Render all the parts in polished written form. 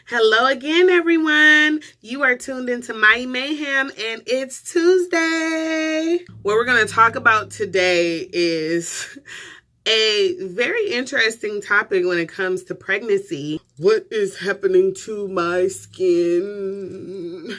Hello again, everyone. You are tuned into Mayi Mayhem, and it's Tuesday. What we're going to talk about today is a very interesting topic when it comes to pregnancy. What is happening to my skin?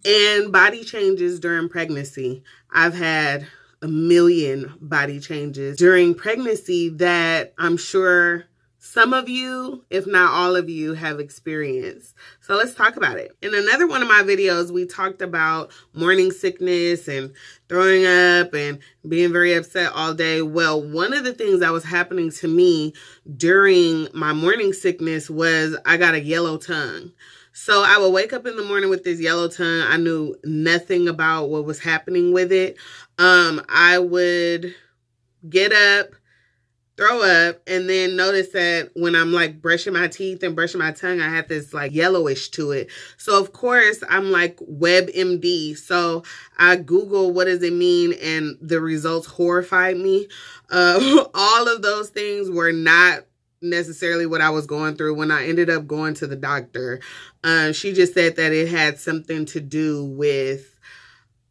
And body changes during pregnancy. I've had a million body changes during pregnancy that I'm sure some of you, if not all of you, have experienced. So let's talk about it. In another one of my videos, we talked about morning sickness and throwing up and being very upset all day. Well, one of the things that was happening to me during my morning sickness was I got a yellow tongue. So I would wake up in the morning with this yellow tongue. I knew nothing about what was happening with it. I would get up, throw up, and then notice that when I'm like brushing my teeth and brushing my tongue, I had this like yellowish to it. So of course I'm like WebMD. So I Google what does it mean, and the results horrified me. All of those things were not necessarily what I was going through. When I ended up going to the doctor, she just said that it had something to do with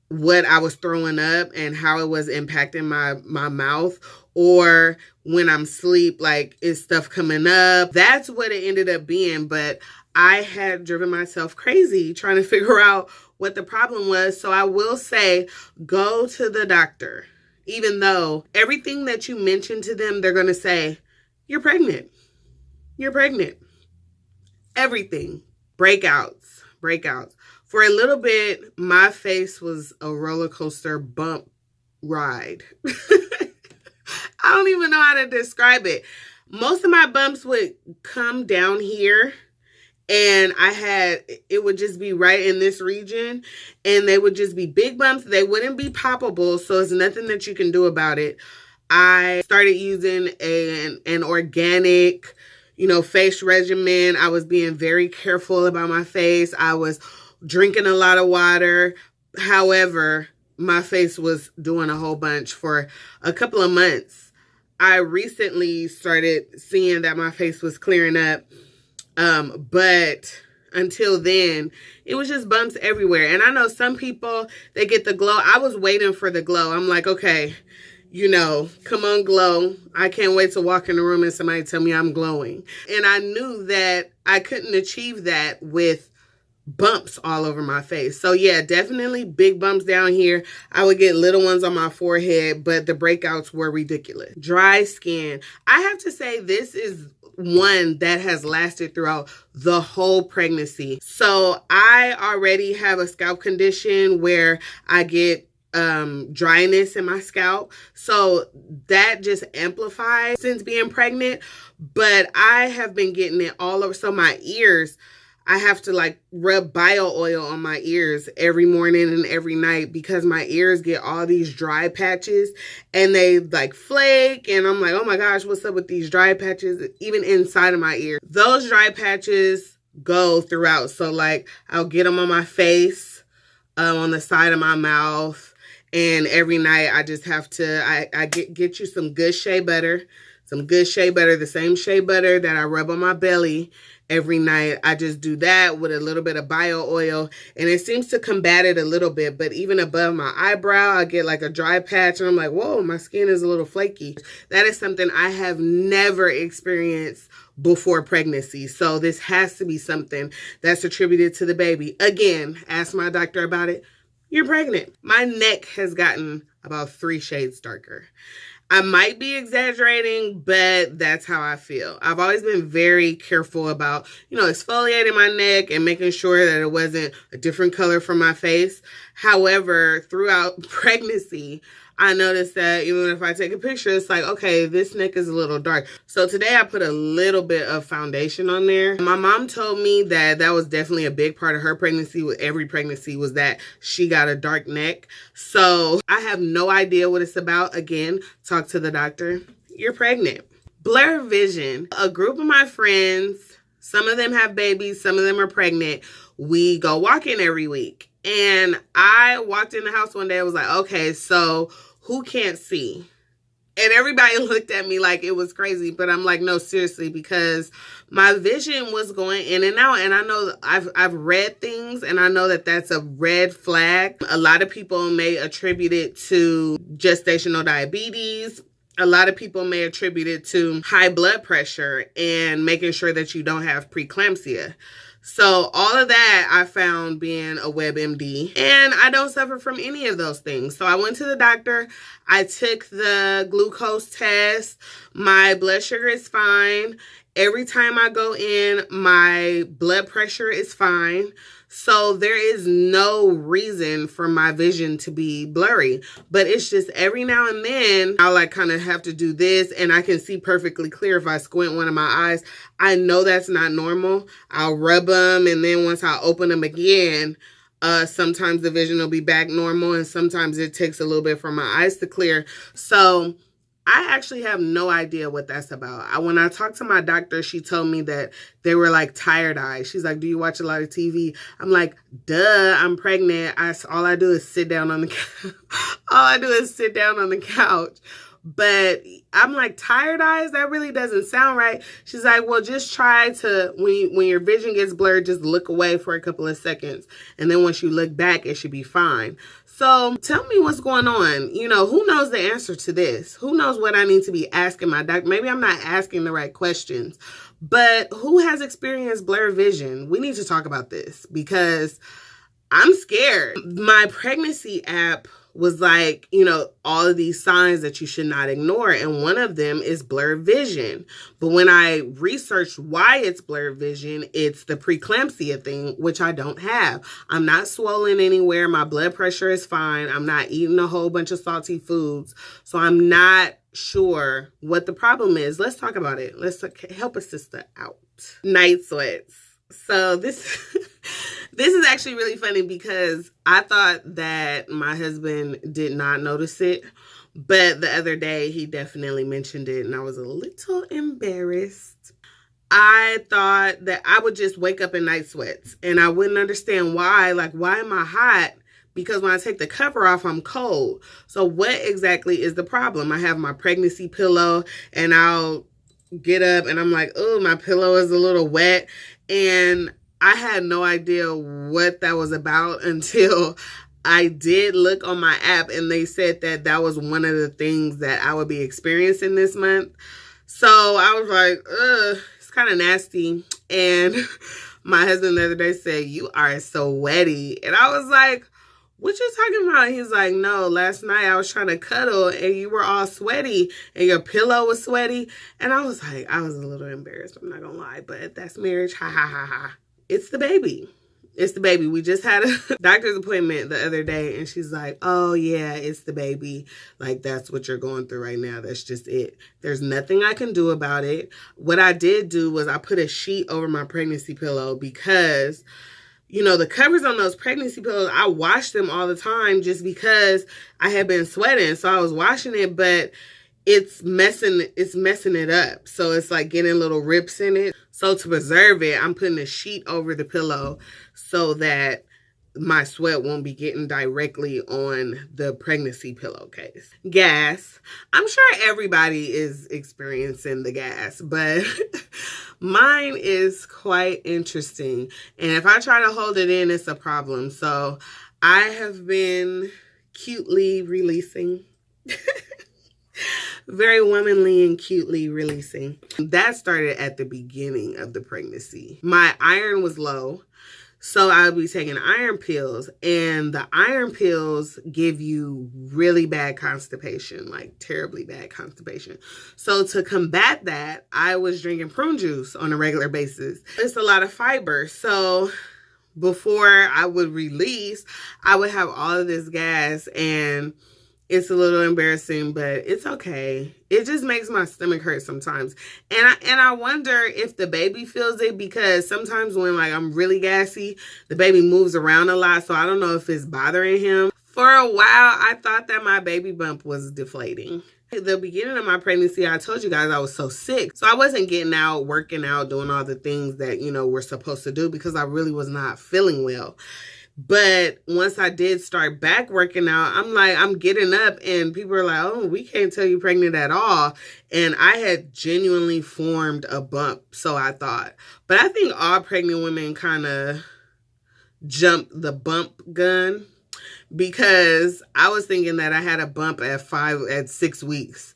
what I was throwing up and how it was impacting my mouth, or when I'm asleep, like, is stuff coming up? That's what it ended up being. But I had driven myself crazy trying to figure out what the problem was. So I will say, go to the doctor. Even though everything that you mention to them, they're going to say, you're pregnant. You're pregnant. Everything. Breakouts. For a little bit, my face was a roller coaster bump ride. I don't even know how to describe it. Most of my bumps would come down here, and it would just be right in this region, and they would just be big bumps. They wouldn't be poppable, so it's nothing that you can do about it. I started using an organic, face regimen. I was being very careful about my face. I was drinking a lot of water. However, my face was doing a whole bunch for a couple of months. I recently started seeing that my face was clearing up. But until then, it was just bumps everywhere. And I know some people, they get the glow. I was waiting for the glow. I'm like, okay, come on, glow. I can't wait to walk in the room and somebody tell me I'm glowing. And I knew that I couldn't achieve that with bumps all over my face. So yeah, definitely big bumps down here. I would get little ones on my forehead, but the breakouts were ridiculous. Dry skin. I have to say, this is one that has lasted throughout the whole pregnancy. So I already have a scalp condition where I get dryness in my scalp. So that just amplifies since being pregnant. But I have been getting it all over. So my ears, I have to like rub bio oil on my ears every morning and every night because my ears get all these dry patches and they like flake. And I'm like, oh my gosh, what's up with these dry patches? Even inside of my ear, those dry patches go throughout. So like I'll get them on my face, on the side of my mouth. And every night I just have to, I get you some good shea butter, the same shea butter that I rub on my belly every night. I just do that with a little bit of bio oil, and it seems to combat it a little bit. But even above my eyebrow, I get like a dry patch, and I'm like, whoa, my skin is a little flaky. That is something I have never experienced before pregnancy. So this has to be something that's attributed to the baby. Again, ask my doctor about it. You're pregnant. My neck has gotten about 3 shades darker. I might be exaggerating, but that's how I feel. I've always been very careful about, exfoliating my neck and making sure that it wasn't a different color from my face. However, throughout pregnancy, I noticed that even if I take a picture, it's like, okay, this neck is a little dark. So today I put a little bit of foundation on there. My mom told me that that was definitely a big part of her pregnancy, with every pregnancy, was that she got a dark neck. So I have no idea what it's about. Again, talk to the doctor. You're pregnant. Blur vision. A group of my friends, some of them have babies, some of them are pregnant. We go walking every week. And I walked in the house one day. I was like, okay, so who can't see? And everybody looked at me like it was crazy, but I'm like, no, seriously, because my vision was going in and out. And I know I've read things, and I know that that's a red flag. A lot of people may attribute it to gestational diabetes. A lot of people may attribute it to high blood pressure and making sure that you don't have preeclampsia. So all of that I found being a WebMD, and I don't suffer from any of those things. So I went to the doctor. I took the glucose test. My blood sugar is fine. Every time I go in, my blood pressure is fine. So there is no reason for my vision to be blurry. But it's just every now and then I'll like kind of have to do this, and I can see perfectly clear if I squint one of my eyes. I know that's not normal. I'll rub them, and then once I open them again, sometimes the vision will be back normal, and sometimes it takes a little bit for my eyes to clear. So I actually have no idea what that's about. When I talked to my doctor, she told me that they were like tired eyes. She's like, do you watch a lot of TV? I'm like, duh, I'm pregnant. All I do is sit down on the all I do is sit down on the couch. But I'm like, tired eyes? That really doesn't sound right. She's like, well, just try to, when your vision gets blurred, just look away for a couple of seconds. And then once you look back, it should be fine. So tell me what's going on. You know, who knows the answer to this? Who knows what I need to be asking my doctor? Maybe I'm not asking the right questions. But who has experienced blurred vision? We need to talk about this because I'm scared. My pregnancy app was like, you know, all of these signs that you should not ignore. And one of them is blurred vision. But when I researched why it's blurred vision, it's the preeclampsia thing, which I don't have. I'm not swollen anywhere. My blood pressure is fine. I'm not eating a whole bunch of salty foods. So I'm not sure what the problem is. Let's talk about it. Let's help a sister out. Night sweats. So this this is actually really funny because I thought that my husband did not notice it, but the other day he definitely mentioned it, and I was a little embarrassed. I thought that I would just wake up in night sweats, and I wouldn't understand why. Like, why am I hot? Because when I take the cover off, I'm cold. So what exactly is the problem? I have my pregnancy pillow, and I'll get up and I'm like, oh, my pillow is a little wet. And I had no idea what that was about until I did look on my app, and they said that that was one of the things that I would be experiencing this month. So I was like, ugh, it's kind of nasty. And my husband the other day said, you are so wetty. And I was like, what you talking about? He's like, no, last night I was trying to cuddle and you were all sweaty and your pillow was sweaty. And I was like, I was a little embarrassed. I'm not going to lie, but that's marriage. Ha, ha, ha, ha. It's the baby. It's the baby. We just had a doctor's appointment the other day, and she's like, oh, yeah, it's the baby. Like, that's what you're going through right now. That's just it. There's nothing I can do about it. What I did do was I put a sheet over my pregnancy pillow because, you know, the covers on those pregnancy pillows, I wash them all the time just because I had been sweating. So I was washing it, but it's messing it up. So it's like getting little rips in it. So to preserve it, I'm putting a sheet over the pillow so that my sweat won't be getting directly on the pregnancy pillowcase. Gas. I'm sure everybody is experiencing the gas, but mine is quite interesting. And if I try to hold it in, it's a problem. So I have been cutely releasing. Very womanly and cutely releasing. That started at the beginning of the pregnancy. My iron was low, so I would be taking iron pills, and the iron pills give you really bad constipation, like terribly bad constipation. So to combat that, I was drinking prune juice on a regular basis. It's a lot of fiber, so before I would release, I would have all of this gas, and it's a little embarrassing, but it's okay. It just makes my stomach hurt sometimes. And I wonder if the baby feels it, because sometimes when like I'm really gassy, the baby moves around a lot. So I don't know if it's bothering him. For a while, I thought that my baby bump was deflating. At the beginning of my pregnancy, I told you guys I was so sick. So I wasn't getting out, working out, doing all the things that, you know, we're supposed to do because I really was not feeling well. But once I did start back working out, I'm getting up and people are like, oh, we can't tell you pregnant at all. And I had genuinely formed a bump, so I thought. But I think all pregnant women kind of jump the bump gun, because I was thinking that I had a bump at 6 weeks.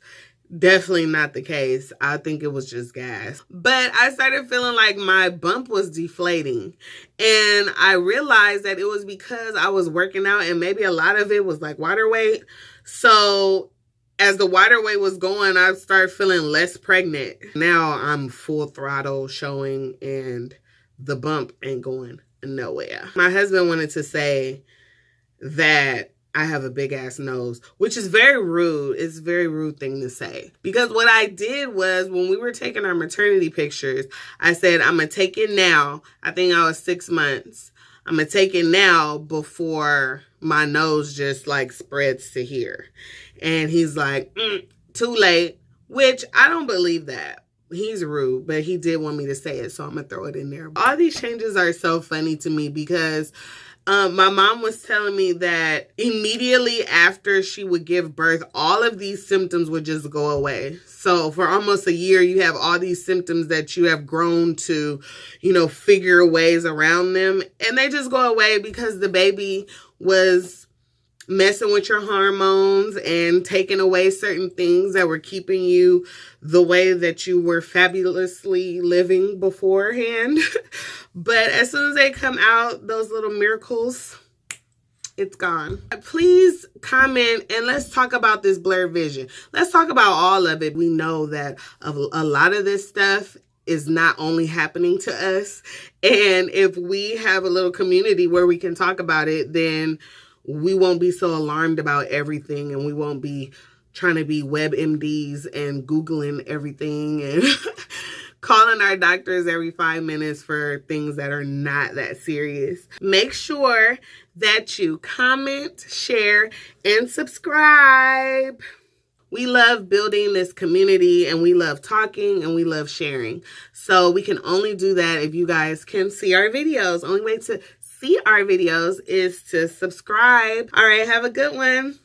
Definitely not the case. I think it was just gas. But I started feeling like my bump was deflating. And I realized that it was because I was working out, and maybe a lot of it was like water weight. So as the water weight was going, I started feeling less pregnant. Now I'm full throttle showing, and the bump ain't going nowhere. My husband wanted to say that I have a big ass nose, which is very rude. It's a very rude thing to say. Because what I did was, when we were taking our maternity pictures, I said, I'm going to take it now. I think I was 6 months. I'm going to take it now before my nose just like spreads to here. And he's like, too late, which I don't believe that. He's rude, but he did want me to say it, so I'm going to throw it in there. All these changes are so funny to me because my mom was telling me that immediately after she would give birth, all of these symptoms would just go away. So for almost a year, you have all these symptoms that you have grown to, figure ways around them. And they just go away because the baby was messing with your hormones and taking away certain things that were keeping you the way that you were fabulously living beforehand. But as soon as they come out, those little miracles, it's gone. Please comment and let's talk about this blurred vision. Let's talk about all of it. We know that a lot of this stuff is not only happening to us. And if we have a little community where we can talk about it, then we won't be so alarmed about everything, and we won't be trying to be WebMDs and Googling everything and calling our doctors every 5 minutes for things that are not that serious. Make sure that you comment, share, and subscribe. We love building this community, and we love talking, and we love sharing. So we can only do that if you guys can see our videos. Only way to see our videos is to subscribe. All right, have a good one.